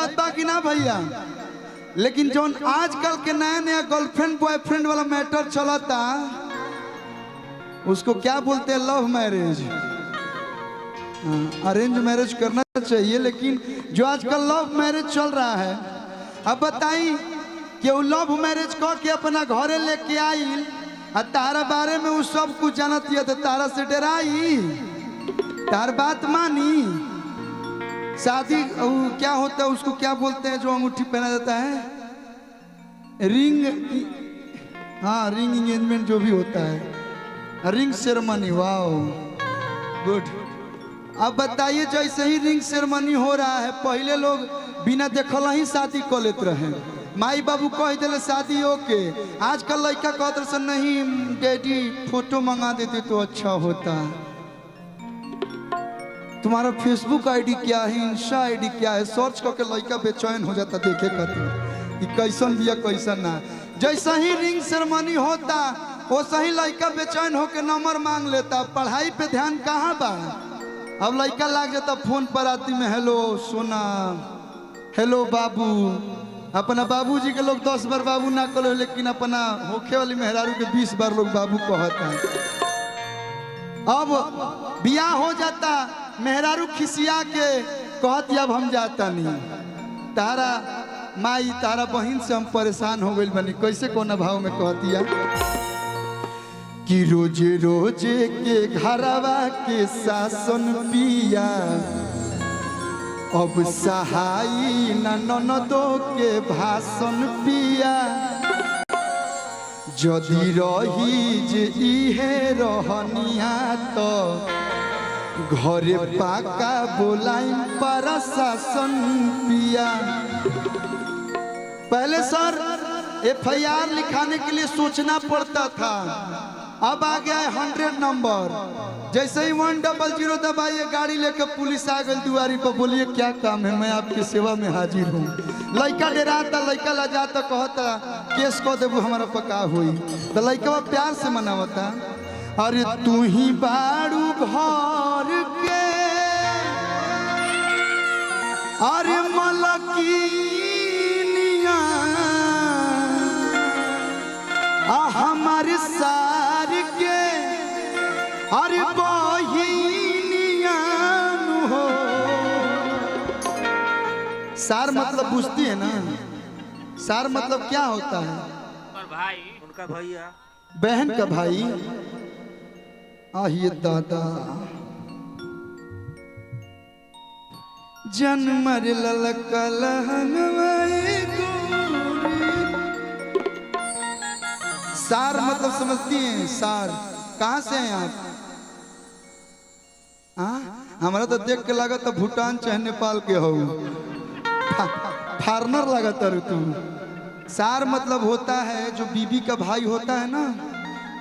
बात बाकी ना भैया। लेकिन जो आजकल के नया नया गर्लफ्रेंड बॉयफ्रेंड वाला मैटर चलता उसको क्या बोलते हैं, लव मैरिज। अरेंज मैरिज करना चाहिए, लेकिन जो आजकल लव मैरिज चल रहा है, अब बताई कि वो लव मैरिज कह के अपना घरे लेके आई और तारा बारे में वो सब कुछ जानती है, तो तारा से डराई, तार बात मानी। शादी क्या होता है, उसको क्या बोलते हैं जो अंगूठी पहना जाता है, रिंग, हाँ रिंग एंगेजमेंट जो भी होता है, रिंग सेरेमनी। Wow good. अब बताइए जैसे ही रिंग सेरेमनी हो रहा है, पहले लोग बिना देखल ही शादी कर लेते रहे, माई बाबू कह दिले शादी ओके। आजकल लड़का कहते से नहीं डैडी फोटो मंगा देते तो अच्छा होता। तुम्हारा फेसबुक आईडी क्या है, इंस्टा आईडी क्या है, सर्च करके लड़का बेचैन हो जाता देखे खातिर कि कैसन बिया कैसन ना। जैसा ही रिंग सेरेमनी होता वैसा ही लड़का बेचैन होकर नंबर मांग लेता। पढ़ाई पे ध्यान कहाँ बा। अब लड़का लाग जाता फोन पर आती में, हेलो सोना, हेलो बाबू। अपना बाबूजी के लोग 10 बार बाबू ना करो, लेकिन अपना होखे वाली मेहरारू के 20 बार लोग बाबू कहता। अब बियाह हो जाता, मेहरारू खिसिया के कहती अब हम जाता नहीं, तारा माई तारा बहन से हम परेशान हो गए बनी। कैसे कोना भाव में कहतिया कि रोजे रोजे के घरवा के शासन पिया, अब सहाई ननदो के भाषण पिया। जदि रही जे इहे रहनिया तो घरे पाका बोलाई प्रशासन पिया। पहले सर FIR लिखाने के लिए सोचना पड़ता था, अब आ गया है 100 नंबर। जैसे ही 100 दबाइए गाड़ी लेकर पुलिस आ गई दुआरी पर, बोलिए क्या काम है, मैं आपकी सेवा में हाजिर हूँ। लड़का डराता, लड़का लजाता, कहता केस कह देबू हमारा पका हुई, तो लड़का प्यार से मनावता, अरे तू ही बारू घर के, अरे मलकिनिया हमारे सार के, अरे बहिनिया हो। सार मतलब बुझती है ना, सार मतलब क्या होता है, भाई, उनका भैया, बहन का भाई। आहिए दादा जन्मर ललकल सार मतलब समझती हैं, सार कहाँ से हैं आप? हमारा तो देख के लगा तो भूटान चाहे नेपाल के हो, फार्नर लगा तर तुम। सार मतलब होता है जो बीबी का भाई होता है ना,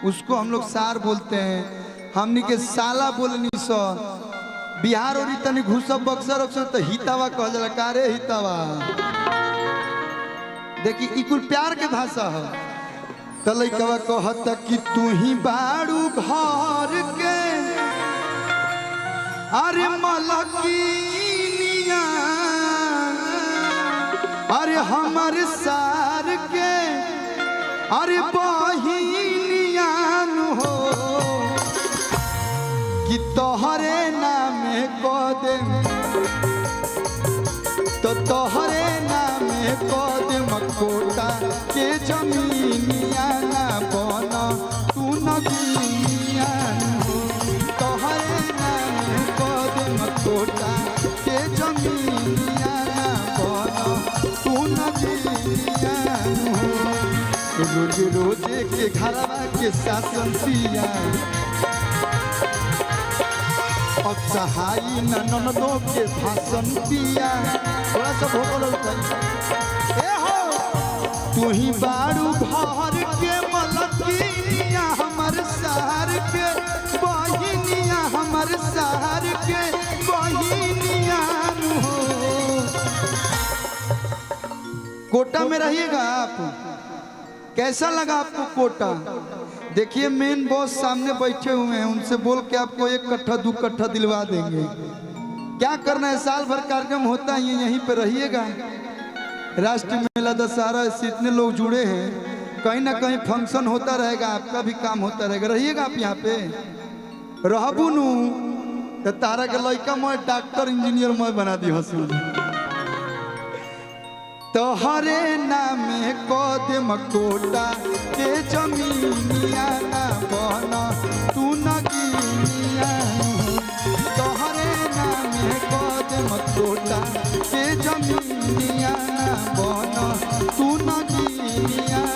उसको हम लोग सार बोलते हैं। हमनी के साला बोलनी सो बिहार और तनी घुसब बक्सर अक्सर तो हितावा कह जाला, कारे हितावा। देखी ई कुल प्यार के भाषा है। तो लइकवा कहता कि तू ही बारू घर के, अरे मलकिनिया, अरे हमारे सार के, अरे बहिनिया हो, कि तोहरे नामे कदम, तो तोहरे नामे कदम कोटा के जमीनिया ना बन तू नगिनिया हो। तोहरे नामे कदम कोटा के जमीनिया ना बन तू नगिनिया हो। रोज रोजे के घरवा के शासन पिया, अब सहाई ननदो के भाषण पिया। थोड़ा सा भोकल हो, तू ही बारू घर के मलकिनिया हमर शहर के, बहिनिया हमर शहर के बहिनिया हो। कोटा में रहिएगा आप, कैसा लगा आपको कोटा? देखिए मेन बॉस सामने बैठे हुए हैं, उनसे बोल के आपको 1 कट्ठा 2 कट्ठा दिलवा देंगे। क्या करना है, साल भर कार्यक्रम होता है, यहीं पे रहिएगा। राष्ट्रीय मेला दशहरा से इतने लोग जुड़े हैं, कहीं ना कहीं फंक्शन होता रहेगा, आपका भी काम होता रहेगा। रहिएगा आप यहाँ पे, रहबू नू तो तारा के लड़का मैं डॉक्टर इंजीनियर मैं बना दी हसून। तोहरे नामे कदम कोटा के जमीनिया ना बना तू न गिनिया। तोहरे नामे कदम कोटा के जमीनिया ना बना तू न गिनिया।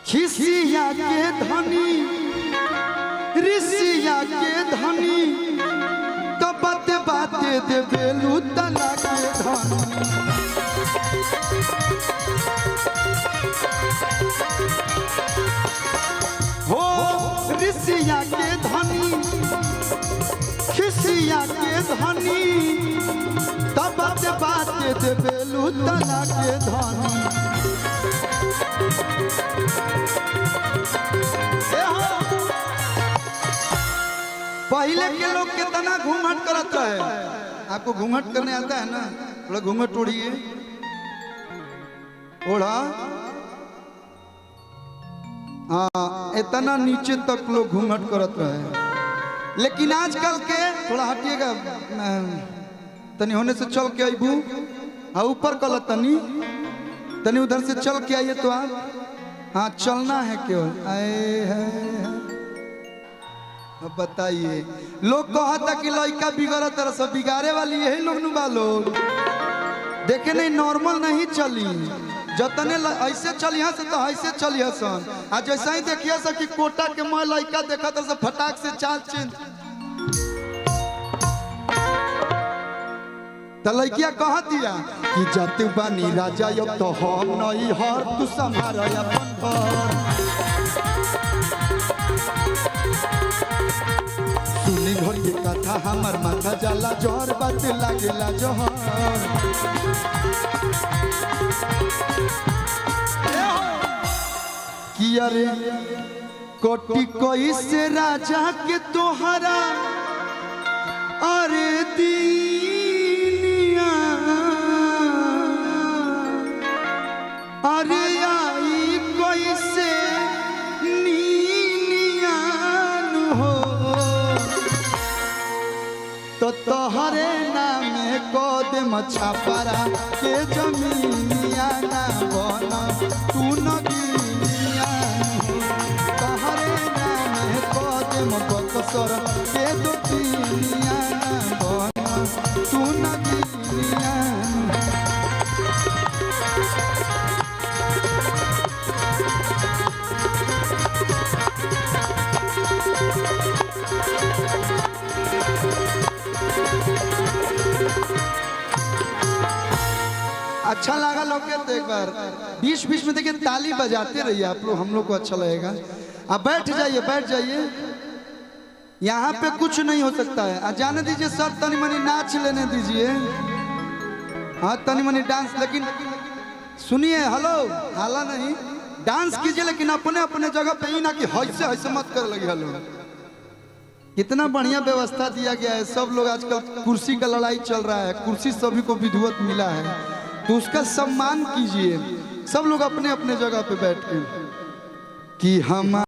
खिसिया के धनी ऋषिया के धनी तो बाते बाते दे बेलू तना के धनी। हो ऋषिया के धनी खिसिया के धनी तो बाते बाते दे बेलू तना के धनी। पहले के लोग कितना घूंघट करते रहे, आपको घूंघट करने आता है ना, थोड़ा घूंघट ओढ़िए, ओढ़ा, हाँ इतना नीचे तक लोग घूंघट करते रहे। लेकिन आजकल के थोड़ा हटिएगा, तनी होने से चल के आईबू, हाँ ऊपर कल तनी तनी उधर से चल के आइए तो आप, हाँ चलना है केवल। आए है बताइए, लोग कहता कि लड़का बिगड़ तरह से, बिगाड़े वाली यही लोग नुबा लोग देखे नहीं, नॉर्मल नहीं चली, जतने ऐसे चली हस तो ऐसे चली हसन। आ जैसा ही देखिए सा कि कोटा के मैं लड़का देखा तो सब फटाक से चाल चेंज। तो लड़किया कह दिया कि जातु बानी राजा अब तो हम नहीं हर तू संभार अपन घर। सुनी घर के कथा हमार माथा जाला जोहर बात लागेला जोहर। कि अरे कोटि कोई से राजा के तोहरा अरे दीनिया अरे आई कोई से तो तोहरे नामे कदम छापरा के जमीनिया ना बना तू न गिनिया। तोहरे नामे कदम बक्सर के दुनिया ना बना तू न गिनिया। अच्छा लगा लोग तो एक बार बीच बीच में देखिए ताली बजाते रहिए आप लोग, हम लोग को अच्छा लगेगा। अब बैठ जाइए बैठ जाइए, यहाँ पे कुछ नहीं हो सकता है। जाने दीजिए सर, तनी मनी नाच लेने दीजिए, हाँ तनी मनी डांस, लेकिन सुनिए हेलो हाला नहीं, डांस कीजिए लेकिन अपने अपने जगह पे ही ना कि ऐसे ऐसे मत कर लगे। हेलो कितना बढ़िया व्यवस्था दिया गया है। सब लोग आजकल कुर्सी का लड़ाई चल रहा है, कुर्सी सभी को विधिवत मिला है तो उसका सम्मान कीजिए। सब लोग अपने अपने जगह पे बैठ के कि हम